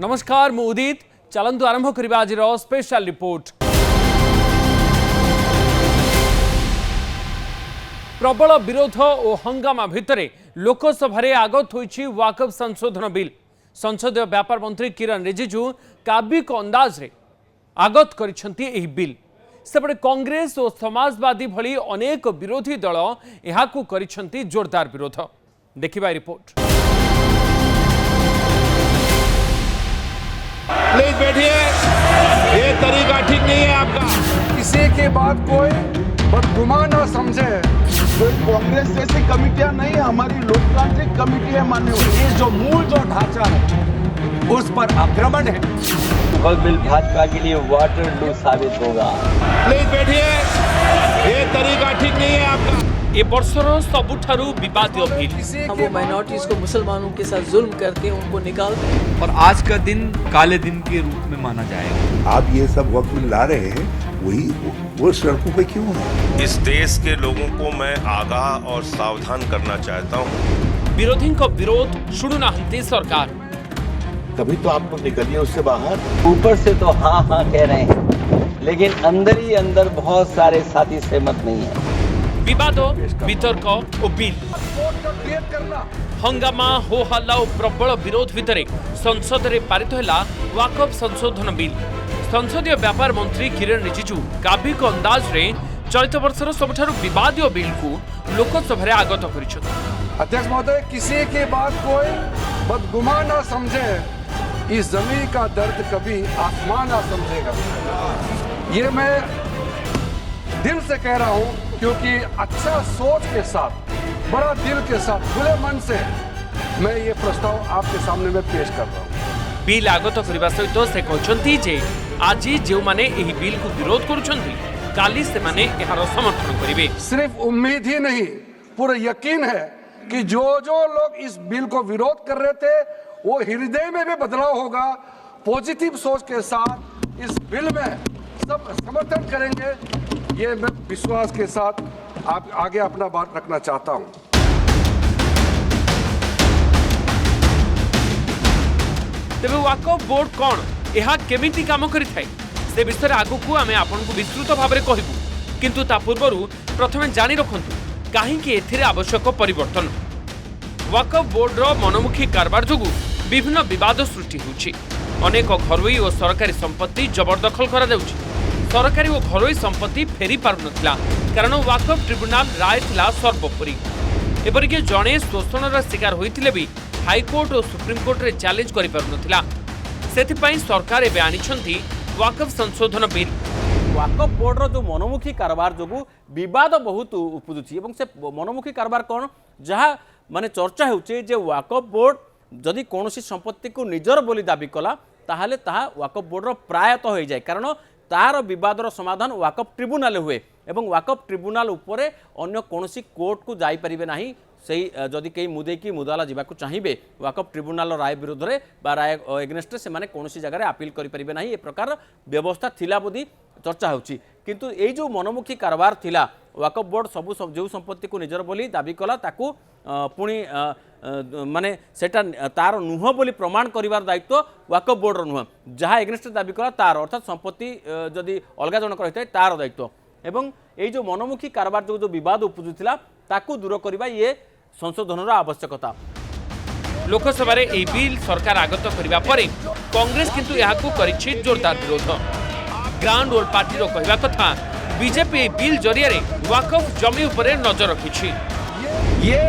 नमस्कार मु उदित चलंतु आरंभ करबा आज स्पेशल रिपोर्ट। प्रबल विरोध और हंगामा भितरे लोकसभा आगत होइछि वाकफ संशोधन बिल। संसदीय व्यापार मंत्री किरण रिजिजू काव्यिक अंदाज रे आगत करिसेंति एही बिल। सेपटे कांग्रेस और समाजवादी भली अनेक विरोधी दल एहाकू करिसेंति जोरदार विरोध। देखिबा रिपोर्ट। प्लीज बैठिए, ये तरीका ठीक नहीं है आपका। किसी की बात कोई बदगुमान न समझे। कोई कांग्रेस जैसी कमिटियां नहीं, हमारी लोकतांत्रिक कमिटी है माननीय। ये जो मूल जो ढांचा है उस पर आक्रमण है। वह बिल भाजपा के लिए वाटरलू साबित होगा। प्लीज बैठिए, ये तरीका ठीक नहीं है आपका। ए वर्षर सबुठारु विवादित बिल। वो माइनॉरिटीज को मुसलमानों के साथ जुल्म करते हैं, उनको निकालते हैं। और आज का दिन काले दिन के रूप में माना जाएगा। आप ये सब वक्त में ला रहे हैं, वो सड़कों पे क्यों है? इस देश के लोगों को मैं आगाह और सावधान करना चाहता हूँ। विरोधी को विरोध शुणुना हंती सरकार। तभी तो आपको निकलिए उससे बाहर। ऊपर से तो हाँ हाँ कह रहे हैं, लेकिन अंदर ही अंदर बहुत सारे साथी सहमत नहीं है। विवाद वितर्क और बिल हंगामा हो हल्ला और प्रबल विरोध भितर संसद में पारित है वाकफ संशोधन बिल। संसदीय व्यापार मंत्री किरण रिजिजू काव्यिक अंदाज रे चलित वर्षर सबुठारु विवादित बिल को लोकसभा रे आगत करिसेंति। अध्यक्ष महोदय, किसी की बात कोई बदगुमान न समझे। इस जमीन का दर्द कभी आसमान न समझेगा। ये मैं दिल से कह रहा हूं, क्योंकि अच्छा सोच के साथ, बड़ा दिल के साथ, खुले मन से मैं ये प्रस्ताव आपके सामने में पेश कर रहा हूं। बिल आगत करबा सहित से कहछंती जे आज जो माने एही बिल को विरोध करुछंती काली से माने एहार समर्थन करिवे। सिर्फ उम्मीद ही नहीं, पूरा यकीन है कि जो लोग इस बिल को विरोध कर रहे थे, वो हृदय में भी बदलाव होगा। पॉजिटिव सोच के साथ इस बिल में सब समर्थन करेंगे। ये मैं विश्वास के साथ आप आगे अपना बात रखना चाहता हूं। तेबे वाकफ बोर्ड कौन यह केमिति काम करिथाय से विषय आगकू आमे आपनकू विस्तृत भाव में कहबू, किंतु ता पूर्वरु प्रथमे जानि रखंतु काहींकि एथिरे आवश्यक परिवर्तन। वाकफ बोर्ड रो मनमुखी कारबार जोगु विभिन्न विवाद सृष्टि होछि। अनेक घरोई और सरकारी संपत्ति जबरदखल करा जाउछि। सरकारी और घरोई संपत्ति फेरी पारु नथिला कारण वाकफ ट्रिब्यूनाल राय थिला सर्वोपरि। एपरिक जणे शोषणर शिकार होइथिले भी हाईकोर्ट और सुप्रीमकोर्ट रे चैलेंज करि पारु नथिला। सेथिपई सरकार एबे आनिछंती वाकफ संशोधन बिल। वाकफ बोर्ड रो जो मनोमुखी कारबार जोगु विवाद बहुत उपजुछि एवं से मनोमुखी कारबार कोन जहा माने चर्चा होउछि जे वाकफ बोर्ड जदि कोनोसी संपत्ति को निजर बोली दाबी कला ताहाले ताहा वाकफ बोर्ड रो प्रायत हो जाय, कारण तार विवादर समाधान वाकफ ट्रिब्यूनाल हुए एवं वाकफ ट्रिब्यूनाल उपरे अन्य कोनोसी कोर्ट को जाई परिबे नाही। सही जदि कई मुदे की मुदाला जावाक चाहिए वाकफ ट्रिब्यूनाल राय विरोध में बा राय एग्नेस्ट से माने कोनोसी जगह अपील करि परिबे नाही। ए प्रकार व्यवस्था थिला बोधी चर्चा होछि, किंतु ए जो मनोमुखी कारबार थिला वाकफ बोर्ड सबु जो संपत्ति को निजर बोली दाबी कला ताकू पुणी माने सेटा तार नुह बोली प्रमाण करिवार दायित्व वाकफ बोर्ड रो नुह, जहाँ एग्नेस्ट दाबी कला तार अर्थात संपत्ति जदि अलगा जनक रही तार दायित्व। एवं ये जो मनोमुखी कारबार जो विवाद उपजुला ताकू दूर करबा ये संशोधन आवश्यकता। लोकसभा रे ए बिल सरकार आगत करिबा परे कांग्रेस किंतु याकू करिछि जोरदार विरोध। ग्राउंड और पार्टी रो कहबा कथा बीजेपी ए बिल जरिया रे वाकफ जमी उपरे नजर रखिछि। ये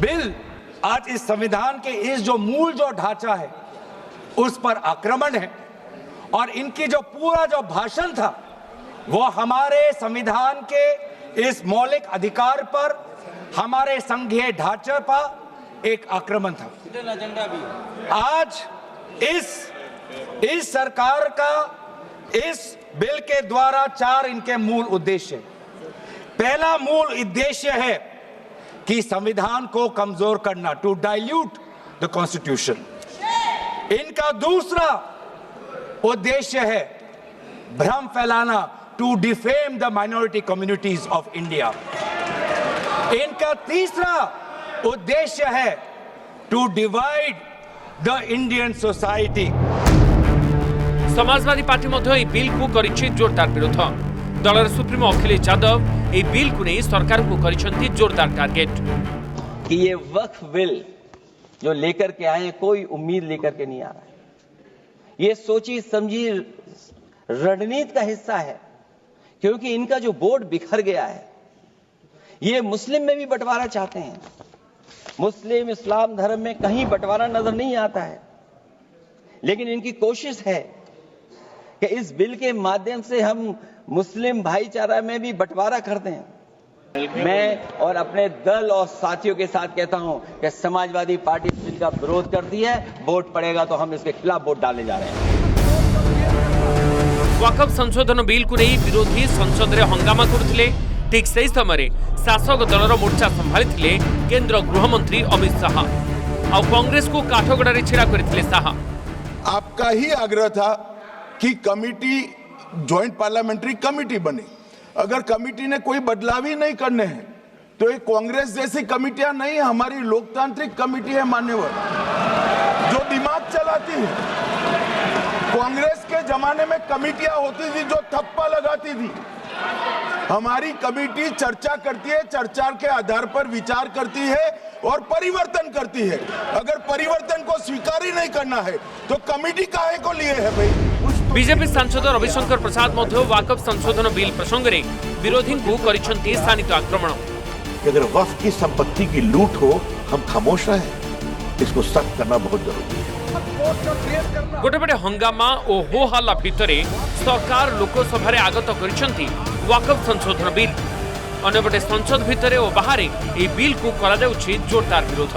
बिल आज इस संविधान के इस जो मूल जो ढांचा है उस पर आक्रमण है, और इनकी जो पूरा जो भाषण था वो हमारे संविधान के इस मौलिक अधिकार पर, हमारे संघीय ढांचे पर एक आक्रमण था। आज इस सरकार का इस बिल के द्वारा 4 इनके मूल उद्देश्य। पहला मूल उद्देश्य है कि संविधान को कमजोर करना, टू डाइल्यूट द कॉन्स्टिट्यूशन। इनका दूसरा उद्देश्य है भ्रम फैलाना, to defame the minority communities of India. इनका तीसरा उद्देश्य है to divide the Indian society. Samajwadi Party मध्य ई बिल को करिछि जोरदार विरोध। दलर सुप्रीमो अखिलेश यादव ई बिल को नहीं सरकार को करिसेंती जोरदार टारगेट कि ये वक्फ बिल जो लेकर के आए कोई उम्मीद लेकर के नहीं आ रहा है। ये सोची समझी रणनीति का हिस्सा है, क्योंकि इनका जो बोर्ड बिखर गया है, ये मुस्लिम में भी बंटवारा चाहते हैं। मुस्लिम इस्लाम धर्म में कहीं बंटवारा नजर नहीं आता है, लेकिन इनकी कोशिश है कि इस बिल के माध्यम से हम मुस्लिम भाईचारा में भी बंटवारा करते हैं। मैं और अपने दल और साथियों के साथ कहता हूं कि समाजवादी पार्टी इस बिल का विरोध करती है। वोट पड़ेगा तो हम इसके खिलाफ वोट डालने जा रहे हैं। वक्फ संशोधन बिल को नहीं विरोधी संसद में हंगामा करथिले। ठीक सही समय शासक दलर मोर्चा संभाली केंद्र गृहमंत्री अमित शाह और कांग्रेस को काठगड़ारे छेड़ा करथिले शाह। आपका ही आग्रह था कि कमिटी ज्वाइंट पार्लियामेंट्री कमिटी बने। अगर कमिटी ने कोई बदलाव ही नहीं करने हैं तो ये कांग्रेस जैसी कमिटियां नहीं, हमारी लोकतांत्रिक कमिटी है मान्यवर, जो दिमाग चलाती है। कांग्रेस के जमाने में कमिटियां होती थी जो थप्पा लगाती थी। हमारी कमिटी चर्चा करती है, चर्चा के आधार पर विचार करती है और परिवर्तन करती है। अगर परिवर्तन को स्वीकार ही नहीं करना है तो कमिटी काहे को लिए है भाई। बीजेपी सांसद रविशंकर प्रसाद मध्य वक्फ संशोधन बिल प्रसंग में विरोधी को करिसेंती स्थानिक आक्रमण। अगर वक्फ की संपत्ति की लूट हो हम खामोश रहें, इसको सख्त करना बहुत जरूरी है। गोटेपटे हंगामा और हो हल्ला भितर सरकार लोकसभा आगत करिसेंती वक्फ संशोधन बिल। अन्यपटे संसद भितर और बाहर ये बिल को करा जाउछि जोरदार विरोध।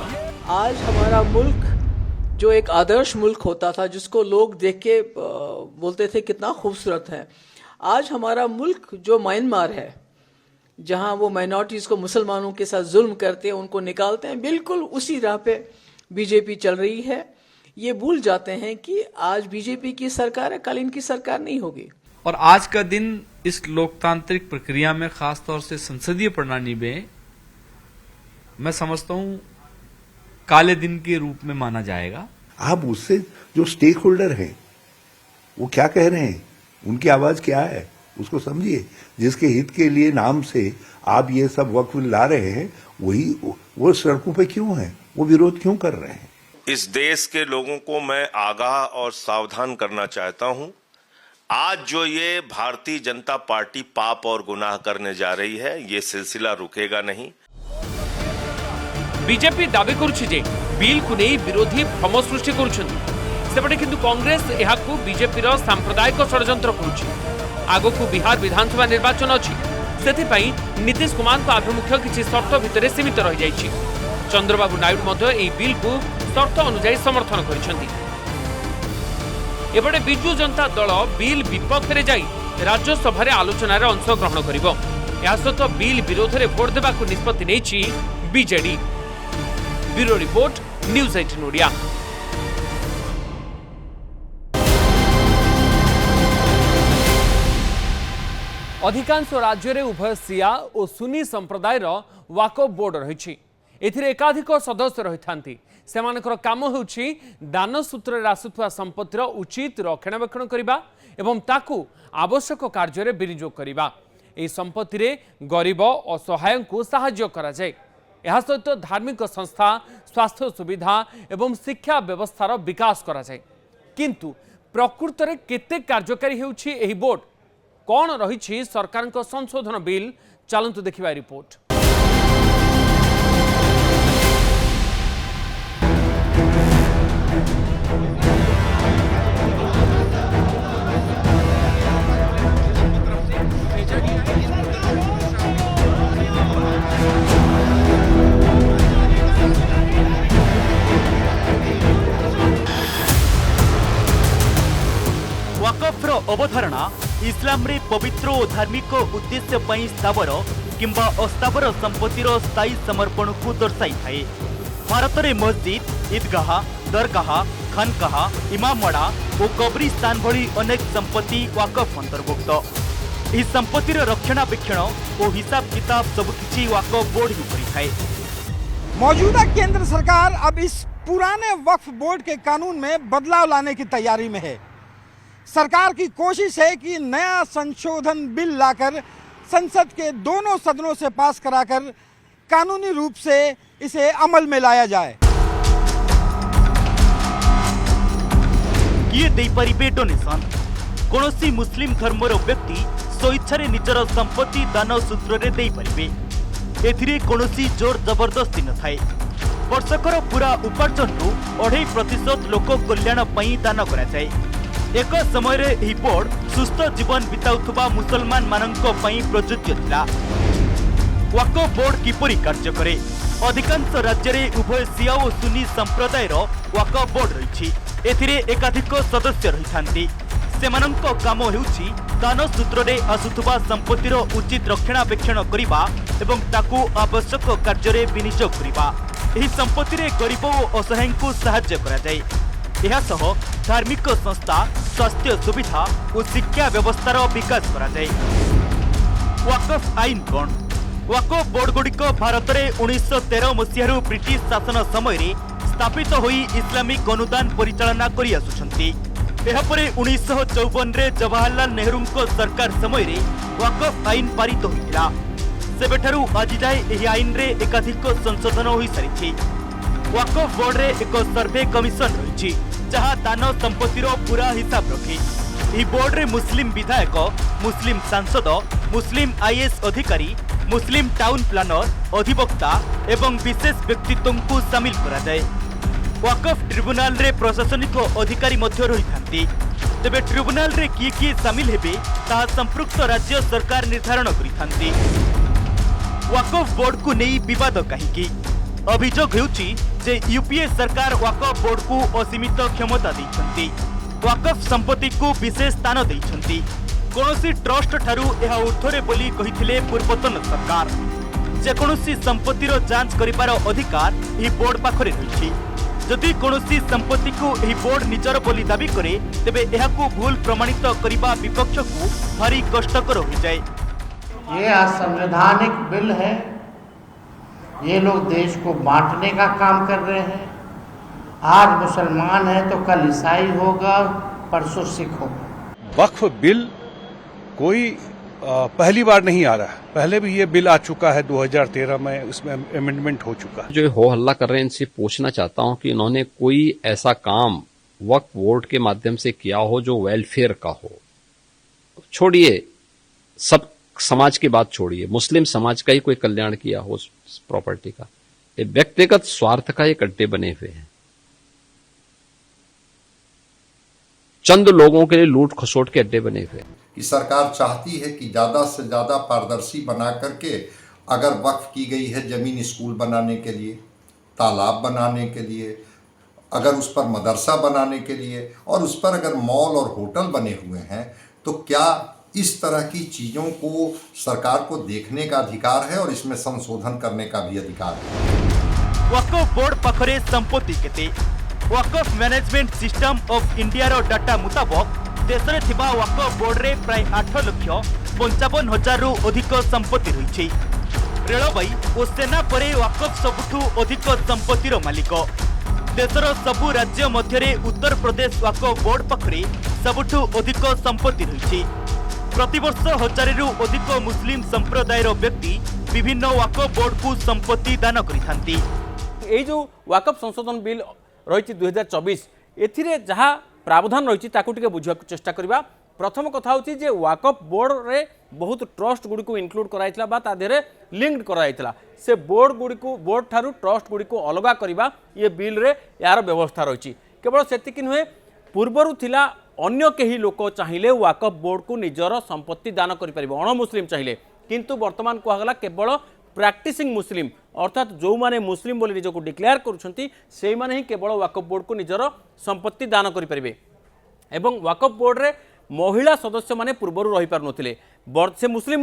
आज हमारा मुल्क जो एक आदर्श मुल्क होता था, जिसको लोग देख के बोलते थे कितना खूबसूरत है, आज हमारा मुल्क जो म्यांमार है, जहां वो माइनॉरिटीज को मुसलमानों के साथ जुल्म करते हैं, उनको निकालते हैं, बिल्कुल उसी राह पे बीजेपी चल रही है। ये भूल जाते हैं कि आज बीजेपी की सरकार है, कल इनकी सरकार नहीं होगी। और आज का दिन इस लोकतांत्रिक प्रक्रिया में, खासतौर से संसदीय प्रणाली में, मैं समझता हूं काले दिन के रूप में माना जाएगा। आप उससे जो स्टेक होल्डर हैं वो क्या कह रहे हैं, उनकी आवाज क्या है, उसको समझिए। जिसके हित के लिए नाम से आप ये सब वक्फ ला रहे हैं, वो सड़कों पे क्यों है, वो विरोध क्यों कर रहे हैं। इस देश के लोगों को मैं आगाह और सावधान करना चाहता हूं। आज जो ये भारतीय जनता पार्टी पाप और गुनाह करने जा रही है, ये सिलसिला रुकेगा नहीं। बीजेपी दावी करुछि जे बिल को नहीं विरोधी भ्रम सृष्टि करुछन्ति। सेपटे किंतु कांग्रेस एहाकू बीजेपी रो सांप्रदायिक षडयंत्र करुछि। आगकू बिहार विधानसभा निर्वाचन अछि, सेथिपई नीतीश कुमार को आभिमुख्य किछि शर्त भितरे सीमित रहि जाइछि। चंद्रबाबू नायडू मध्य एही बिल को शर्त अनुसार समर्थन करिसेंति। एपटे बिजू जनता दल बिल विपक्ष रे जाई राज्यसभा रे आलोचना रे अंश ग्रहण करिवो। या सहित बिल विरोध रे भोट देबाकू निष्पत्ति नेछि BJD. Bureau report, news 18 Odia. अधिकांश राज्य में उभय सिया और सुन्नी संप्रदायर वाकफ बोर्ड रही। एथिरे एकाधिक सदस्य रही थांती। सेमानकर काम होउछि दान सूत्र आसुथुवा संपत्तिर उचित रक्षणाबेक्षण करिबा एवं ताकू आवश्यक कार्य रे विनियोग करिबा। एही संपत्ति रे गरीब और सहायक को सहाय्य करा जाय। यह सहित धार्मिक संस्था, स्वास्थ्य सुविधा एवं शिक्षा व्यवस्थार विकास करा जाय। किंतु प्रकृत रे केते कार्यकारी हेउछि एही बोर्ड, कौन रही सरकार संशोधन बिल, चलतु देखा रिपोर्ट। वकफ्र अवधारणा इस्लाम रे पवित्र और धार्मिक उद्देश्य पई स्थावर किंबा अस्तावर संपत्तिर स्थायी समर्पण को दर्शाई थाए। भारत में मस्जिद, ईदगाह, दरगाह, खानकाह, इमामवाड़ा और कब्रिस्तान भली अनेक संपत्ति वकफ अंतर्भुक्त। इस संपत्तिर रक्षणाबेक्षण और हिसाब किताब सबकिछि वकफ बोर्ड ही करिथाए। मौजूदा केंद्र सरकार अब इस पुराने वक्फ बोर्ड के कानून में बदलाव लाने की तैयारी में है। सरकार की कोशिश है कि नया संशोधन बिल लाकर संसद के दोनों सदनों से पास कराकर कानूनी रूप से इसे अमल में लाया जाए। किए दे परिबे डोनेशन? कोनोसी मुस्लिम धर्मर व्यक्ति स्वेच्छारे निजर संपत्ति दान सूत्र रे दे परिबे। एथिरे कोनोसी जोर जबरदस्ती न थाए। वर्षकर पूरा उपार्जन रु 2.5% लोक कल्याण पई दान करा जाए। एक समय रे ही बोर्ड सुस्थ जीवन बिताउथबा मुसलमान माननको पई प्रयोज्य थिला। वक्फ बोर्ड किपरि कार्य करे? अधिकांश राज्य रे उभय शिया और सुन्नी संप्रदायर वक्फ बोर्ड रही। एथिरे एकाधिक सदस्य रही। सेमानंको काम हेउछि दान सूत्र रे आसुथबा संपत्तिर उचित रक्षणाबेक्षण करिबा एवं ताकू आवश्यक कार्य रे विनियोग करिबा। एही संपत्ति रे गरीब और असहायଙ୍କୁ सहाय्य करा जाय। एहा सह धार्मिक संस्था, स्वास्थ्य सुविधा और शिक्षा व्यवस्थार विकास करा जाय। वक्फ आईन कौन? वक्फ बोर्ड गुड़िक भारत में 1913 मसीह ब्रिटिश शासन समय स्थापित होई इस्लामिक अनुदान परिचालना करि आसुछंती। एहापरे 1954 रे जवाहरलाल नेहरू सरकार समय वक्फ आईन पारित होइतिला। सेबेठारु आज जाए एही आईन रे एकाधिक संशोधन होई सारिछि। वक्फ बोर्ड रे एक सर्वे कमिशन रही जहाँ दान संपत्तिर पूरा हिसाब रखे। यह बोर्ड रे मुस्लिम विधायक, मुस्लिम सांसद, मुस्लिम आईएएस अधिकारी, मुस्लिम टाउन प्लानर, अधिवक्ता एवं विशेष व्यक्तित्व को शामिल करा जाए। वक्फ ट्रिब्यूनाल रे प्रशासनिक अधिकारी मध्य रही थांती। तेबे ट्रिब्यूनाल रे किए किए शामिल हेबे ताहा संपृक्त राज्य सरकार निर्धारण करि थांती। वक्फ बोर्ड को नहीं विवाद कहीं? अभियोग हेउछि जे यूपीए सरकार वक्फ बोर्ड को असीमित क्षमता दैछंती। वक्फ संपत्ति को विशेष स्थान दैछंती। कोनोसी ट्रस्ट ठारू एहा ऊर्ध्वरे बोली कहिथिले पूर्वतन सरकार। जेकोनोसी संपत्तिर जांच करिबार अधिकार एही बोर्ड पाखरे रहिछि। जदि कोनोसी संपत्ति को एही बोर्ड निजर बोली दाबी करे तेबे एहाकू भूल प्रमाणित करिबा विपक्ष को भारी कष्टकर हो जाए। ये असंवैधानिक बिल है। ये लोग देश को बांटने का काम कर रहे हैं। आज मुसलमान है तो कल ईसाई होगा, परसों सिख होगा। वक्फ बिल कोई पहली बार नहीं आ रहा है। पहले भी ये बिल आ चुका है 2013 में, उसमें अमेंडमेंट हो चुका है। जो हो हल्ला कर रहे हैं इनसे पूछना चाहता हूं कि इन्होंने कोई ऐसा काम वक्फ बोर्ड के माध्यम से किया हो जो वेलफेयर का हो। छोड़िए सब समाज की बात छोड़िए, मुस्लिम समाज का ही कोई कल्याण किया हो उस प्रॉपर्टी का। ये व्यक्तिगत स्वार्थ का एक अड्डे बने हुए हैं। चंद लोगों के लिए लूट खसोट के अड्डे बने हुए हैं। कि सरकार चाहती है कि ज़्यादा से ज़्यादा पारदर्शी बना करके अगर वक्फ की गई है ज़मीन स्कूल बनाने के लिए, तालाब बनाने के लिए, अगर उस पर मदरसा बनाने के लिए और उस पर अगर मॉल और होटल बने हुए हैं, तो क्या इस तरह की चीज़ों को सरकार को देखने का अधिकार है और इसमें संशोधन करने का भी अधिकार है। वक्फ बोर्ड पाखरे संपत्ति केते? Waqf management system of India रो डाटा मुताबक देश में थिबा वक्फ बोर्ड रे प्राय 8,55,000 रु अधिक संपत्ति रही। रेलवाई और सेना परे वक्फ सबुठु अधिक संपत्तिर मालिक। देशर सबु राज्य मध्य उत्तर प्रदेश वक्फ बोर्ड पाखरे सबुठु अधिक संपत्ति रही। प्रतिवर्ष 1000 रु अधिक मुस्लिम संप्रदायर व्यक्ति विभिन्न वक्फ बोर्ड को संपत्ति दान करिथांती। ए जो वक्फ संशोधन बिल रही 2024 एथिरे जहाँ प्रावधान रही ताकू बुझा चेष्टा करबा। प्रथम कथा होची जे वक्फ बोर्ड रे बहुत ट्रस्ट गुडी को इंक्लूड कराइतला बा ता देरे लिंक्ड कराइतला। से बोर्ड गुडी को बोर्ड ठारू ट्रस्ट गुडी को अलगा करबा ये बिल रे यार व्यवस्था रही। केवल सेतिक नुहे पूर्वरु थिला अन्य केही लोक चाहिए वक्फ बोर्ड को निजर संपत्ति दान करि परिबो, अण मुस्लिम चाहिए, किंतु वर्तमान कहगला केवल प्रैक्टिसिंग मुस्लिम अर्थात जो माने मुस्लिम बोली निजको डिक्लेयर करुछंती से माने ही केवल वक्फ बोर्ड को निजर संपत्ति दान करि परिबे। एवं वक्फ बोर्ड रे महिला सदस्य माने पूर्वरु रही पार नथिले। से मुस्लिम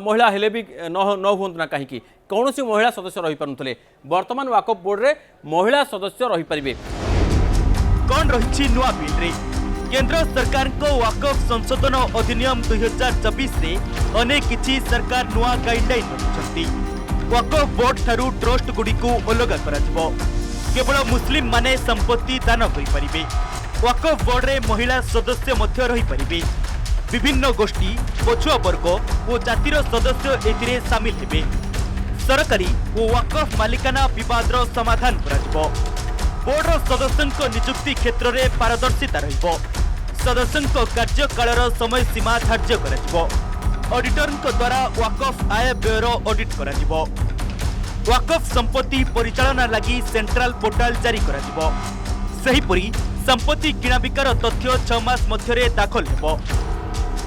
महिला हेले भी न हुंत ना कहीं कौन सी महिला सदस्य रही पार नथिले। वर्तमान वक्फ बोर्ड रे महिला सदस्य रही परिबे। कौन रही नुआ बिल रे? केंद्र सरकार को वक्फ संशोधन अधिनियम 2024 रे अनेक किछि सरकार नुआ गाइडलाइन रखिछंती। वक्फ बोर्ड ठारू ट्रस्ट गुडी को अलग करा जिवो। केवल मुस्लिम माने संपत्ति दान करिपारिबे। वक्फ बोर्ड रे महिला सदस्य मध्य रही परिबे। विभिन्न गोष्ठी पछुआ वर्ग और जातिर सदस्य एथिरे शामिल हेबे। सरकारी और वक्फ मालिकाना विवाद समाधान कराजिबो। बोर्ड सदस्यों नियुक्ति क्षेत्र में पारदर्शिता रहिबो। सदस्यों कार्यकालर समय सीमा धार्य कराजिबो। ऑडिटर द्वारा वक्फ आय व्ययर ऑडिट कराजिबो। वक्फ संपत्ति परिचालना लगी सेंट्रल पोर्टाल जारी कराजिबो। सेहिपरि संपत्ति किणाबिकार तथ्य 6 मास मध्यरे दाखल हेबो।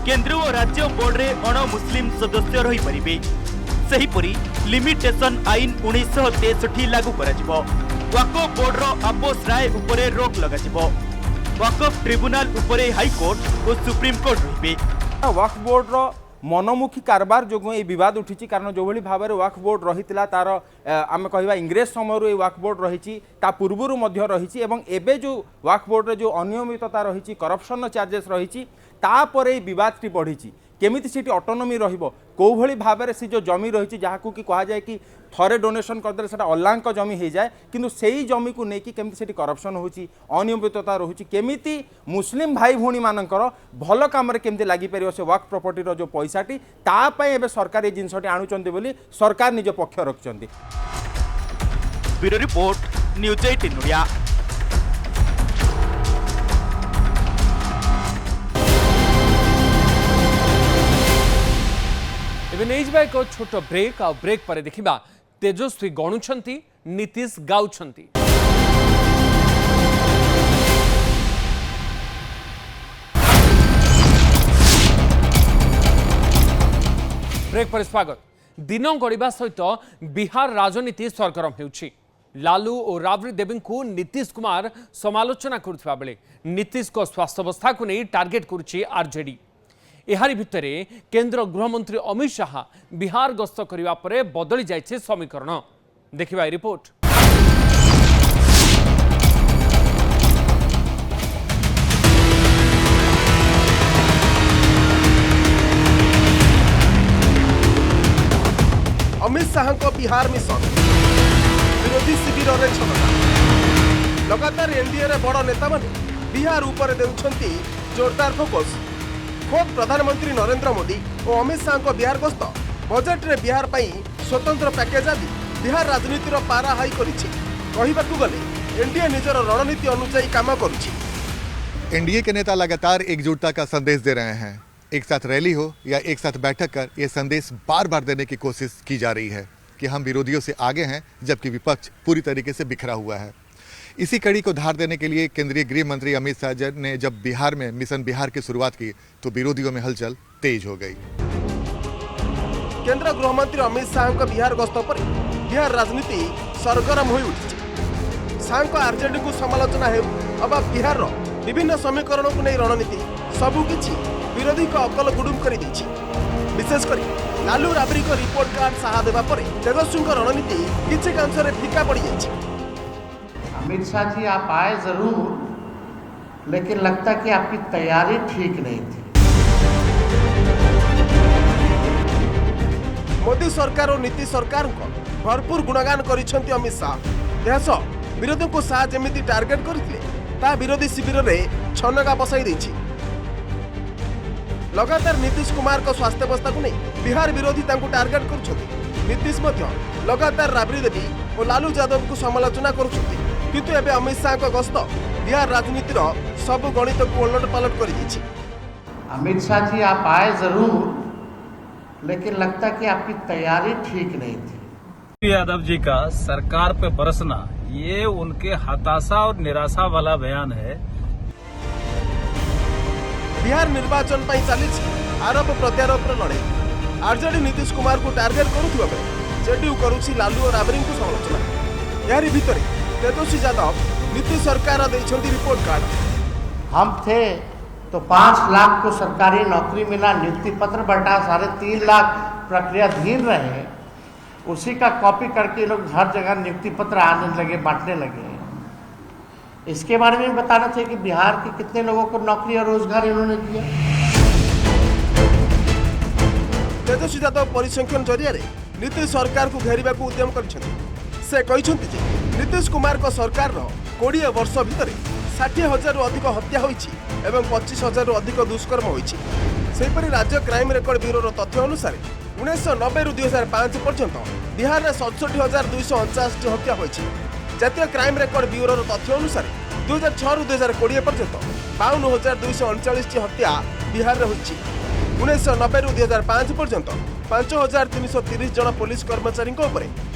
केंद्र और राज्य बोर्ड रे अण मुस्लिम सदस्य रही परिबे। सेहिपरि लिमिटेशन आईन 1963 लागू कराजिबो। वक्फ बोर्ड रो आपोस राय उपरे रोक लगाजिबो। वक्फ ट्रिब्यूनल उपरे हाई कोर्ट और सुप्रीम कोर्ट रहिबे। वक्फ बोर्ड रो मनमुखी कारबार जो ये विवाद उठी कारण जो भाव में वक्फ बोर्ड रही तार आम कह इंग्रेज समय वक्फ बोर्ड रही पूर्वर रही एवं जो वक्फ बोर्ड रे जो अनियमितता रही करप्शन चार्जेस रही बदटी बढ़ी केमिति सीटी ऑटोनॉमी रहिबो को भली भाव में सी जो जमी रही जहाँ कि कह जाए कि थरे डोनेशन करदे सेटा अल्लांक जमी हो जाए किंतु सेही जमी को लेकिन केमिति सेठी करप्शन होची अनियमितता रहुची केमिति मुस्लिम भाई भौणी मानकर भल काम रे केमिति लागि परियो से वक्फ प्रॉपर्टी रो जो पैसाटी ता पय एबे सरकार ए जिंसटी आनुचंती बोली सरकार निज पक्ष रखचंती। Bureau report news 18 Odia. एबे नहीं जाए एक छोट ब्रेक आ ब्रेक पर देखिबा तेजस्वी गणुछंती नीतीश गाउछंती। ब्रेक पर स्वागत। दिन गड़िबा सहित बिहार राजनीति सरगरम हेउछि। लालू और राबड़ी देवी को नीतीश कुमार समालोचना करुवा बेले नीतीश को स्वास्थ्यावस्था को नहीं टार्गेट करुछि आरजेडी। एहारी भितरे केंद्र गृहमंत्री अमित शाह बिहार गस्त करिवा परे बदली जाइछे समीकरण। देखिबा रिपोर्ट। अमित शाह को बिहार मिशन विरोधी शिविर रे छलना लगातार एनडीए रे बड़ नेता माने बिहार ऊपर देउछंती जोरदार फोकस। खुद प्रधानमंत्री नरेंद्र मोदी और अमित शाह को बिहार गस्त बजेट रे बिहार पई स्वतंत्र पैकेज आदि बिहार राजनीति रो पारा हाई करिछि। कहिबाकू गले एनडीए निजर रणनीति अनुसार काम करुछि। एनडीए के नेता लगातार एकजुटता का संदेश दे रहे हैं। एक साथ रैली हो या एक साथ बैठक कर यह संदेश बार बार देने की कोशिश की जा रही है कि हम विरोधियों से आगे हैं जबकि विपक्ष पूरी तरीके से बिखरा हुआ है। इसी कड़ी को धार देने के लिए केंद्रीय गृह मंत्री अमित शाह ने जब बिहार में मिशन बिहार की शुरुआत की तो विरोधियों में हलचल तेज हो गई। केंद्र गृह मंत्री अमित शाह को बिहार गस्त पर बिहार राजनीति सरगरम हो उठी। शाह को आरजेडी को समालोचना है अब बिहार रो विभिन्न समीकरणों को नहीं रणनीति सबु किछि विरोधी को अकल गुडुम कर दी। विशेष कर लालू राबड़ी को रिपोर्ट कार्ड साहा देवा पर तेजस्वी रणनीति किछि अंश रे फीका पड़ जाइछि। अमित शाह जी आप आए जरूर लेकिन लगता कि आपकी तैयारी ठीक नहीं थी। मोदी सरकार और नीतीश सरकार को भरपूर गुणगान करिसेंती अमित शाह। देश विरोधी को शाह जेमिति टार्गेट करथिले ता विरोधी शिविर रे छनगा बसाई दैछि। लगातार नीतीश कुमार को स्वास्थ्य अवस्था को नहीं बिहार विरोधी तांको टार्गेट करुछथि। नीतीश मध्य लगातार राबड़ी देवी और लालू यादव को समालोचना करुछथि किंतु एबे अमित शाह को गस्त बिहार राजनीतिर सब गणित को उलट पलट कर दी। अमित शाह जी आप आए जरूर लेकिन लगता कि आपकी तैयारी ठीक नहीं थी। यादव जी का सरकार पे बरसना ये उनके हताशा और निराशा वाला बयान है। बिहार निर्वाचन पर चली आरोप प्रत्यारोप लड़ाई आरजेडी नीतीश कुमार को टार्गेट करुवा बेले जेडीयू करुछि लालू और राबड़ी को समालोचना। यारी भितर तेजस्वी यादव नीतीश सरकार देइछंती रिपोर्ट कार्ड। हम थे तो 5 लाख को सरकारी नौकरी मिला, नियुक्ति पत्र बटा 3.5 लाख प्रक्रिया धीर रहे, उसी का कॉपी करके लोग हर जगह नियुक्ति पत्र आने लगे, बांटने लगे। इसके बारे में बताना चाहिए कि बिहार के कितने लोगों को नौकरी और रोजगार इन्होंने दिया। तेजस्वी यादव परिसंख्यन जरिया नीतीश सरकार को घेरिबा को उद्यम कर से कहते जे नीतीश कुमार को सरकार 20 वर्ष भितर 60,000 अधिक हत्या होईछि एवं 25,000 अधिक दुष्कर्म होईछि। सेहीपरि राज्य क्राइम रेकर्ड ब्यूरो तथ्य अनुसार 1990 रु 2005 पर्यंत बिहार में 67,249 हत्या होईछि। जातीय क्राइम रेकर्ड ब्यूरो तथ्य अनुसार 2006 रु 2020 पर्यंत 52,239 हत्या बिहार में होईछि। 1990 रु 2005 पर्यंत 5,330 जन पुलिस कर्मचारी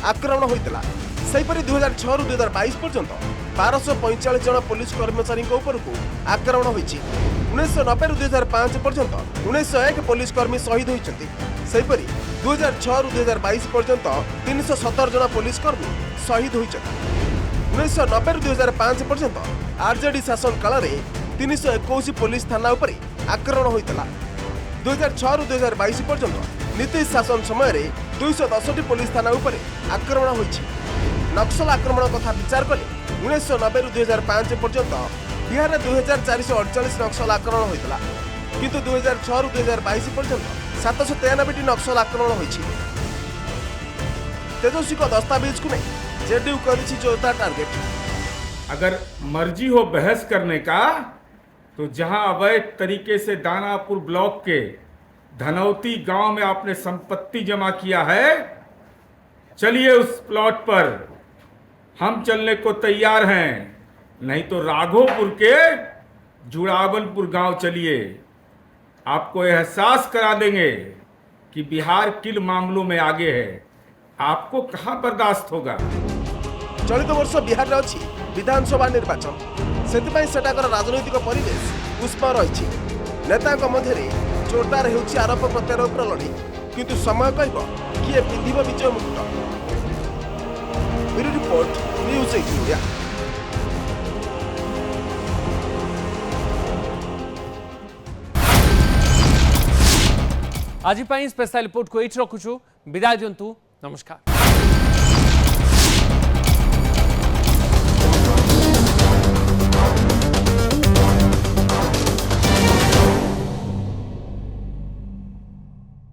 आक्रमण होता। सेहीपरि 2006 रु 2022 पर्यंत 1245 जन पुलिस कर्मचारी आक्रमण होईछि। 1990 रु 2005 पर्यंत 1901 पुलिस कर्मी शहीद होइछन्ति। सेहीपरि 2006 रु 2022 पर्यंत 317 जन पुलिस कर्मी शहीद होइछन्ति। 1990 रु 2005 पर्यंत आरजेडी शासन काल में 321 पुलिस थाना उपरे आक्रमण होता। 2006 रु 2022 पर्यंत नीतीश शासन समय 210 पुलिस थाना उपरे आक्रमण होइछि। नक्सल आक्रमण कथा विचार कले 1990 रु 2005 पर्यंत बिहार में 2,448 नक्सल आक्रमण होता, किंतु 2006 रु 2022 पर्यंत 793 नक्सल आक्रमण होइछि। तेजस्वी को दस्तावेज को नहीं जेडीयू करिछि जोरदार टारगेट। अगर मर्जी हो बहस करने का तो जहां अवैध तरीके से दानापुर ब्लॉक के धनौती गांव में आपने संपत्ति जमा किया है, चलिए उस प्लॉट पर हम चलने को तैयार हैं, नहीं तो राघोपुर के जुड़ावनपुर गांव चलिए, आपको एहसास करा देंगे कि बिहार किल मामलों में आगे है, आपको कहां बर्दाश्त होगा। चलित वर्ष बिहार में अच्छी विधानसभा निर्वाचन, सेतिपाई सेटाकर राजनैतिक परिवेश उष्म रही। नेता मध्य जोरदार होउछि आरोप प्रत्यारोप लड़ी, किंतु समय कहब किए पिंधिब विजय मुकुट। Bureau report news 18 India. आज स्पेशल रिपोर्ट को ये रखुछु। विदाय दिंतु, नमस्कार।